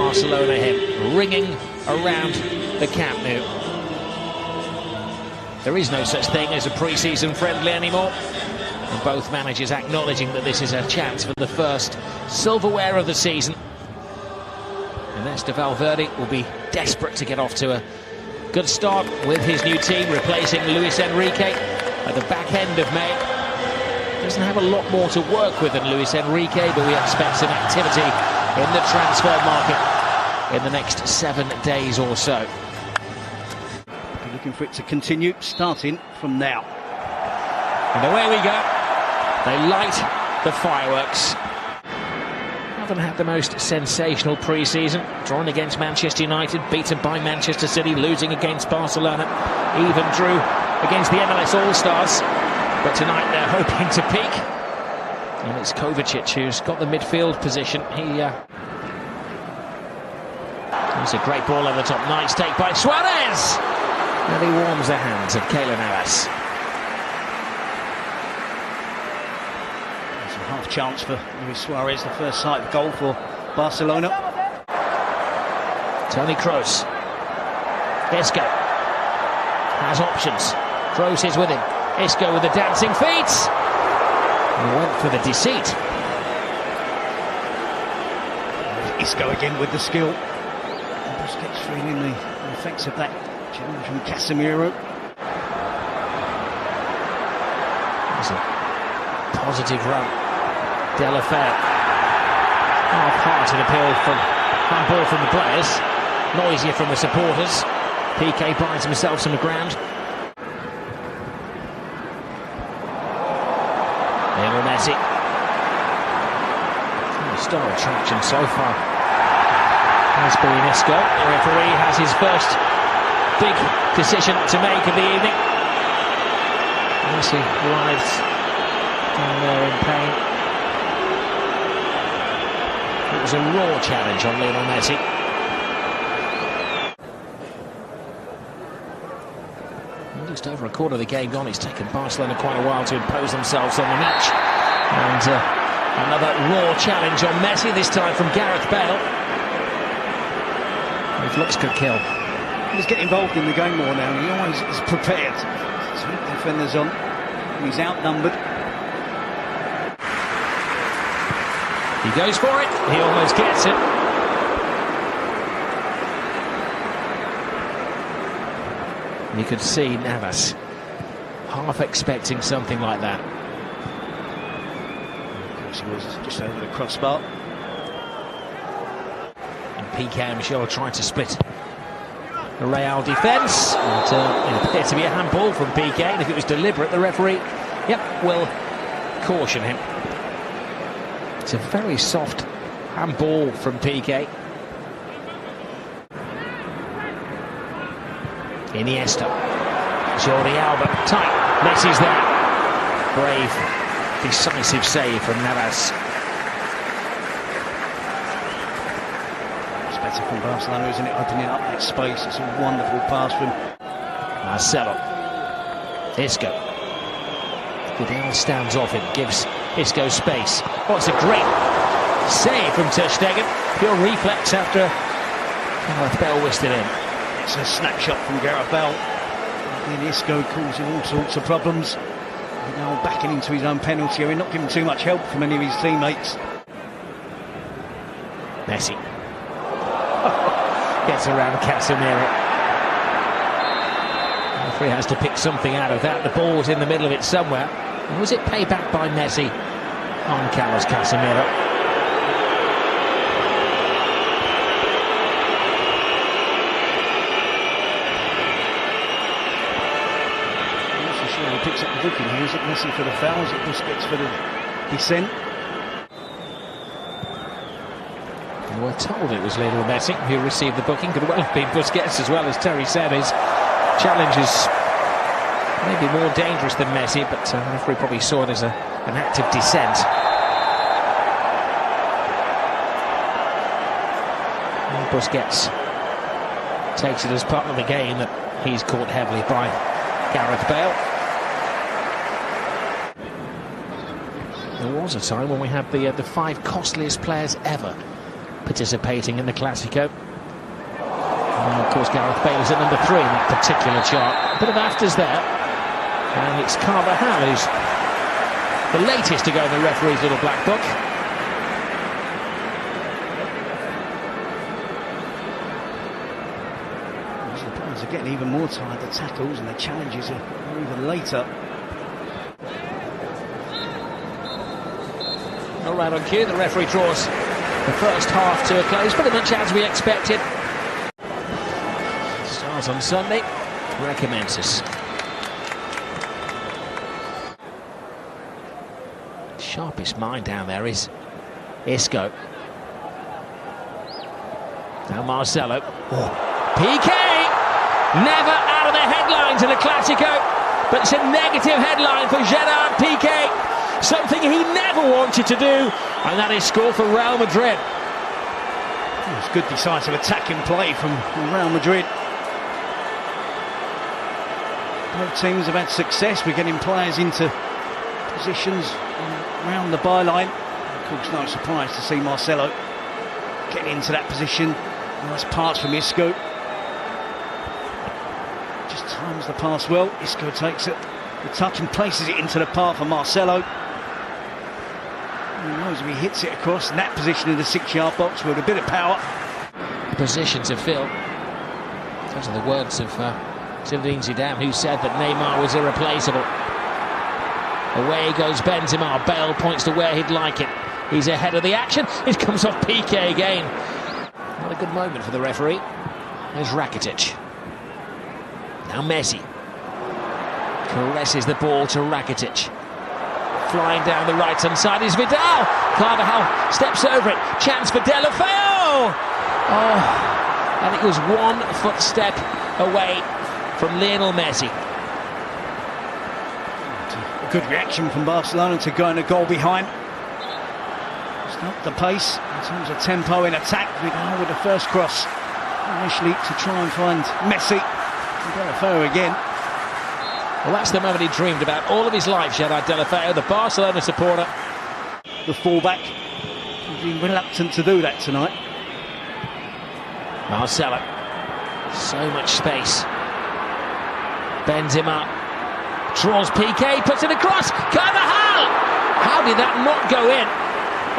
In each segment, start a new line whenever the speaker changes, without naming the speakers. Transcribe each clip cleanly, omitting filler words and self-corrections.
Barcelona hymn ringing around the Camp Nou. There is no such thing as a pre-season friendly anymore, and both managers acknowledging that this is a chance for the first silverware of the season. Ernesto Valverde will be desperate to get off to a good start with his new team, replacing Luis Enrique at the back end of May. Doesn't have a lot more to work with than Luis Enrique, but we expect some activity in the transfer market in the next 7 days or so.
Looking for it to continue, starting from now.
And away we go. They light the fireworks. Haven't had the most sensational pre-season. Drawn against Manchester United, beaten by Manchester City, losing against Barcelona, even drew against the MLS All-Stars. But tonight they're hoping to peak. And it's Kovacic who's got the midfield position. It's a great ball over the top. Nice take by Suarez! And he warms the hands of Keylor Navas.
There's a half chance for Luis Suarez, the first sight of goal for Barcelona.
Toni Kroos. Isco has options. Kroos is with him. Isco with the dancing feet. He went for the deceit.
Isco again with the skill. Busquets feeling the effects of that challenge from Casemiro.
That's a positive run. Delafeu. Half-hearted appeal from handball from the players. Noisier from the supporters. PK finds himself some ground. Lionel Messi. Star attraction so far has been Isco. The referee has his first big decision to make of the evening. Messi writhes down there in pain. It was a raw challenge on Lionel Messi. Just over a quarter of the game gone. It's taken Barcelona quite a while to impose themselves on the match. And another raw challenge on Messi, this time from Gareth Bale. His looks could kill.
He's getting involved in the game more now. He always is prepared to keep defenders on. He's outnumbered.
He goes for it. He almost gets it. You could see Navas half expecting something like that.
Of course, he was just over the crossbar.
And PK and Michel trying to split the Real defence. It appeared to be a handball from PK, and if it was deliberate, the referee, will caution him. It's a very soft handball from PK. Iniesta, Jordi Alba, tight, Messi's there. Brave, decisive save from Navas.
It's better from Barcelona, isn't it? Opening up that space. It's a wonderful pass from
Marcelo. Isco. Vidal stands off him, gives Isco space. Oh, it's a great save from Ter Stegen. Pure reflex after Gareth Bale whisked it in.
It's a snapshot from Gareth Bale. And Isco causing all sorts of problems. Now backing into his own penalty area, not giving too much help from any of his teammates.
Messi gets around Casemiro. The referee has to pick something out of that. The ball's in the middle of it somewhere. And was it payback by Messi on Carlos Casemiro?
Picks up the booking here. Is it Messi for the foul? Is it Busquets for the descent?
We were told it was Lionel Messi who received the booking. Could well have been Busquets as well, as Terry said. His challenge is maybe more dangerous than Messi, but the referee probably saw it as an active descent. And Busquets takes it as part of the game that he's caught heavily by Gareth Bale. There was a time when we had the 5 costliest players ever participating in the Clásico. And of course, Gareth Bale is at number 3 in that particular chart. A bit of afters there. And it's Carvajal who's the latest to go in the referee's little black book.
The players are getting even more tired. The tackles and the challenges are even later.
All right, on cue, the referee draws the first half to a close, pretty much as we expected. Starts on Sunday, recommences. Sharpest mind down there is Isco. Now Marcelo. PK! Never out of the headlines in a Clásico, but it's a negative headline for Gerard Piqué. Something he never wanted to do, and that is score for Real Madrid.
It's good decisive attacking play from Real Madrid. Both teams have had success with getting players into positions around the byline. Of course, no surprise to see Marcelo getting into that position. Nice pass from Isco. Just times the pass well. Isco takes it, the touch, and places it into the path for Marcelo. Who knows if he hits it across in that position in the 6-yard box with a bit of power.
Position to fill. Those are the words of Zinedine Zidane, who said that Neymar was irreplaceable. Away goes Benzema. Bale points to where he'd like it. He's ahead of the action. It comes off Piqué again. Not a good moment for the referee. There's Rakitic. Now Messi. Caresses the ball to Rakitic. Flying down the right-hand side is Vidal. Carvajal steps over it. Chance for Deulofeu. Oh, and it was 1 footstep away from Lionel Messi.
A good reaction from Barcelona to going a goal behind. It's not the pace in terms of tempo in attack. Vidal with the first cross initially to try and find Messi. Deulofeu again.
Well, that's the moment he dreamed about all of his life, Gerard Deulofeu, the Barcelona supporter.
The fullback, he's been reluctant to do that tonight.
Marcelo, so much space. Benzema draws Piqué, puts it across. Carvajal! How did that not go in?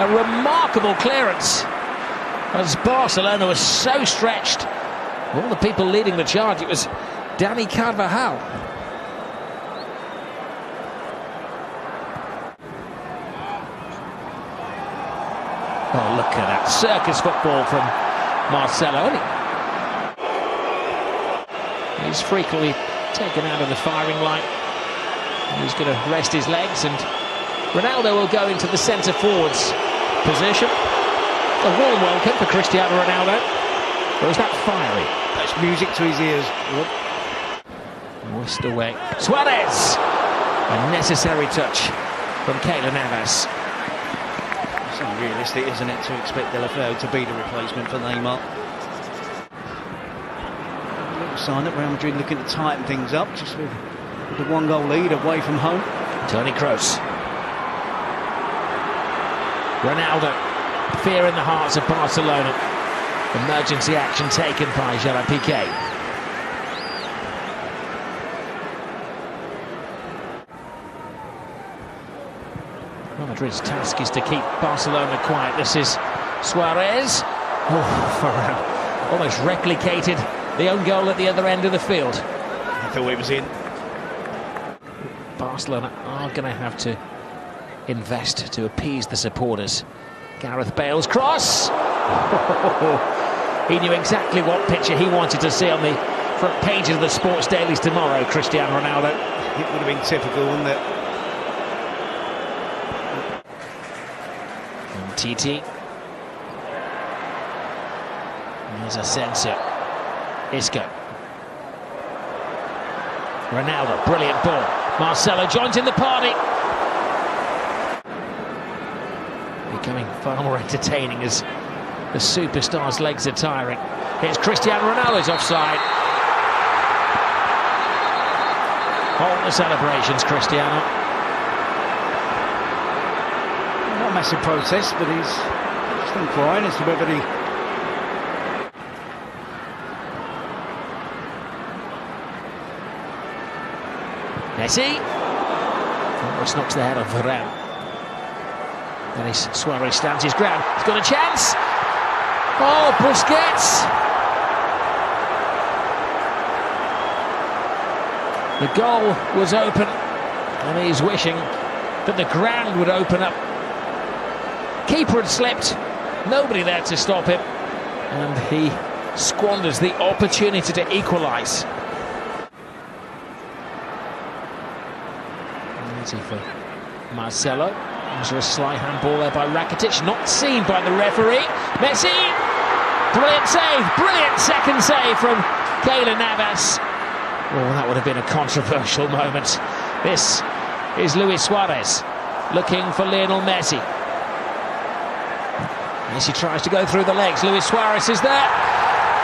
A remarkable clearance, as Barcelona was so stretched. All the people leading the charge, it was Dani Carvajal. Oh, look at that circus football from Marcelo. He's frequently taken out of the firing line. He's going to rest his legs, and Ronaldo will go into the centre forwards position. A warm welcome for Cristiano Ronaldo. Or is that fiery?
That's music to his ears.
Whisked away. Suarez! A necessary touch from Keylor Navas.
It's unrealistic, isn't it, to expect Deulofeu to be the replacement for Neymar. A little sign that Real Madrid looking to tighten things up, just with the 1-goal lead away from home.
Toni Kroos. Ronaldo. Fear in the hearts of Barcelona. Emergency action taken by Gerard Piqué. Real Madrid's task is to keep Barcelona quiet. This is Suarez. Oh, almost replicated the own goal at the other end of the field.
I thought it was in.
Barcelona are going to have to invest to appease the supporters. Gareth Bale's cross. He knew exactly what picture he wanted to see on the front pages of the sports dailies tomorrow, Cristiano Ronaldo.
It would have been typical, wouldn't it?
And TT. There's a sensor. Isco. Ronaldo, brilliant ball. Marcelo joins in the party. Becoming far more entertaining as the superstar's legs are tiring. Here's Cristiano Ronaldo's offside. Hold the celebrations, Cristiano.
Not a massive protest, but he's Still inquiring as to whether the
Messi. Almost knocks the head off Varane. Denis Suarez stands his ground. He's got a chance. Oh, Busquets. The goal was open, and he's wishing that the ground would open up. Keeper had slipped. Nobody there to stop him. And he squanders the opportunity to equalise. Easy for Marcelo. There's a sly handball there by Rakitic, not seen by the referee. Messi! Brilliant save, brilliant second save from Keylor Navas. Oh, that would have been a controversial moment. This is Luis Suarez looking for Lionel Messi. Messi tries to go through the legs. Luis Suarez is there.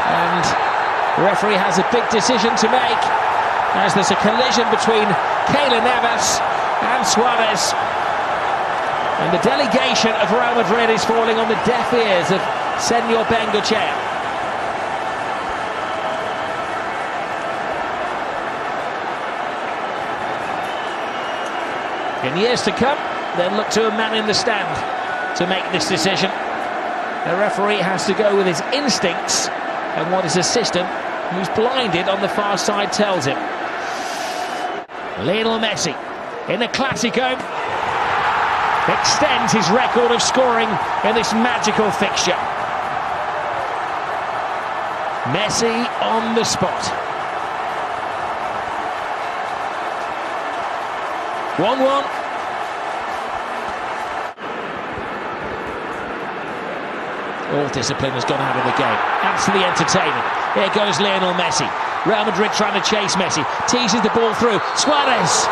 And the referee has a big decision to make as there's a collision between Keylor Navas and Suarez. And the delegation of Real Madrid is falling on the deaf ears of Senor Bengochea. In years to come, they'll look to a man in the stand to make this decision. The referee has to go with his instincts and what his assistant, who's blinded on the far side, tells him. Lionel Messi in the Clásico extends his record of scoring in this magical fixture. Messi on the spot. 1-1. All discipline has gone out of the game. Absolutely entertaining. Here goes Lionel Messi. Real Madrid trying to chase Messi. Teases the ball through. Suarez!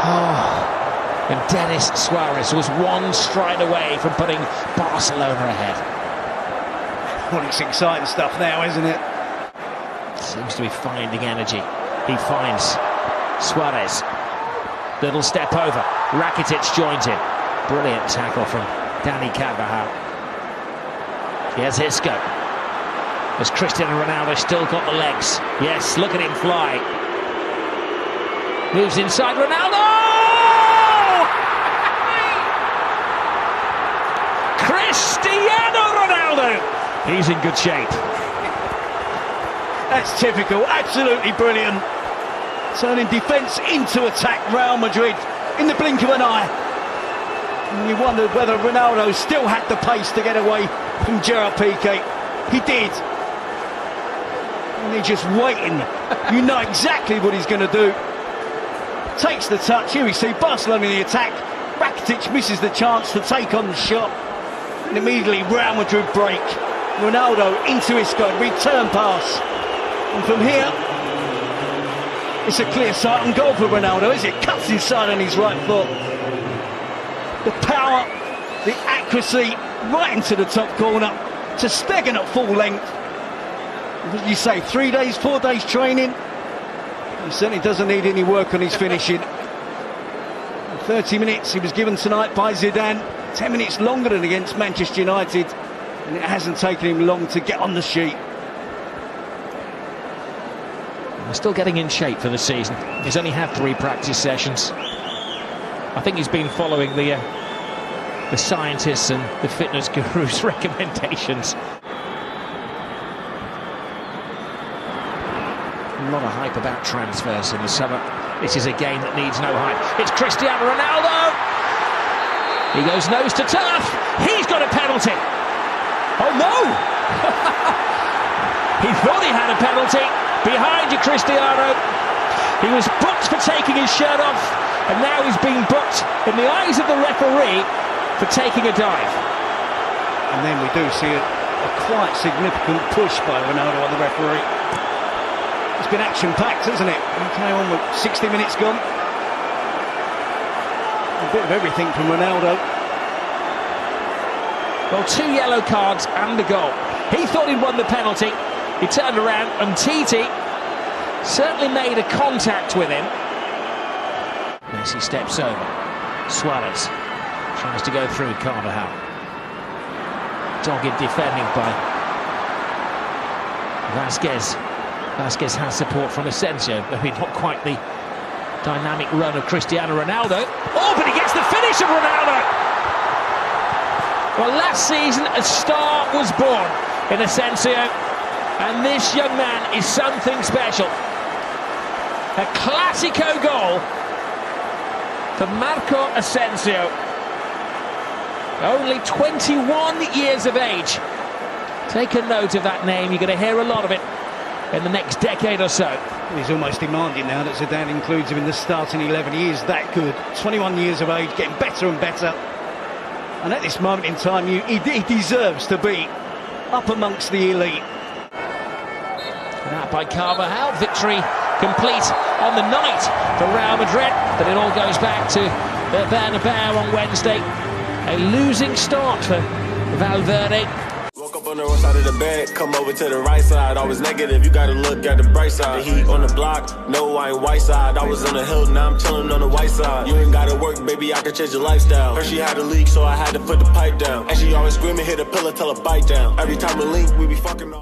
Oh. And Denis Suarez was one stride away from putting Barcelona ahead.
Well, it's exciting stuff now, isn't it?
Seems to be finding energy. He finds Suarez. Little step over. Rakitic joins in. Brilliant tackle from Dani Carvajal. Here's Isco. Has Cristiano Ronaldo still got the legs? Yes, look at him fly. Moves inside Ronaldo! Cristiano Ronaldo! He's in good shape.
That's typical, absolutely brilliant. Turning defence into attack, Real Madrid, in the blink of an eye. And you wondered whether Ronaldo still had the pace to get away from Gerard Piqué. He did. And he's just waiting. You know exactly what he's going to do. Takes the touch. Here we see Barcelona in the attack. Rakitic misses the chance to take on the shot. And immediately Real Madrid break. Ronaldo into Isco, return pass. And from here, it's a clear sight and goal for Ronaldo, is it? Cuts inside on his right foot. The power, the accuracy, right into the top corner. To Stegen at full length. What did you say, 3 days, 4 days training? He certainly doesn't need any work on his finishing. 30 minutes he was given tonight by Zidane. 10 minutes longer than against Manchester United. And it hasn't taken him long to get on the sheet.
He's still getting in shape for the season. He's only had 3 practice sessions. I think he's been following the scientists and the fitness gurus' recommendations. A lot of hype about transfers in the summer. This is a game that needs no hype. It's Cristiano Ronaldo. He goes nose to turf. He's got a penalty. Oh no! He thought he had a penalty. Behind you, Cristiano. He was booked for taking his shirt off, and now he's being booked in the eyes of the referee for taking a dive.
And then we do see a quite significant push by Ronaldo on the referee. It's been action-packed, hasn't it? He came on with 60 minutes gone. A bit of everything from Ronaldo.
Well, 2 yellow cards and a goal. He thought he'd won the penalty. He turned around and Titi certainly made a contact with him. Messi steps over. Suarez tries to go through Carvajal. dogged defending by Vasquez. Vasquez has support from Asensio. Maybe not quite the dynamic run of Cristiano Ronaldo. Oh, but he gets the finish of Ronaldo! Well, last season a star was born in Asensio, and this young man is something special. A Clásico goal for Marco Asensio. Only 21 years of age. Take a note of that name, you're going to hear a lot of it in the next decade or so.
He's almost demanding now that Zidane includes him in the starting 11. He is that good. 21 years of age, getting better and better. And at this moment in time, he deserves to be up amongst the elite.
That by Carvajal, victory complete on the night for Real Madrid. But it all goes back to the Bernabeu on Wednesday. A losing start for Valverde.
Woke up on the wrong side of the bed, come over to the right side. I was negative, you gotta look at the bright side. The heat on the block, no, I ain't white side. I was on the hill, now I'm chilling on the white side. You ain't gotta work, baby, I can change your lifestyle. Heard she had a leak, so I had to put the pipe down. And she always screaming, hit a pillar, tell her bite down. Every time we link, we be fucking on.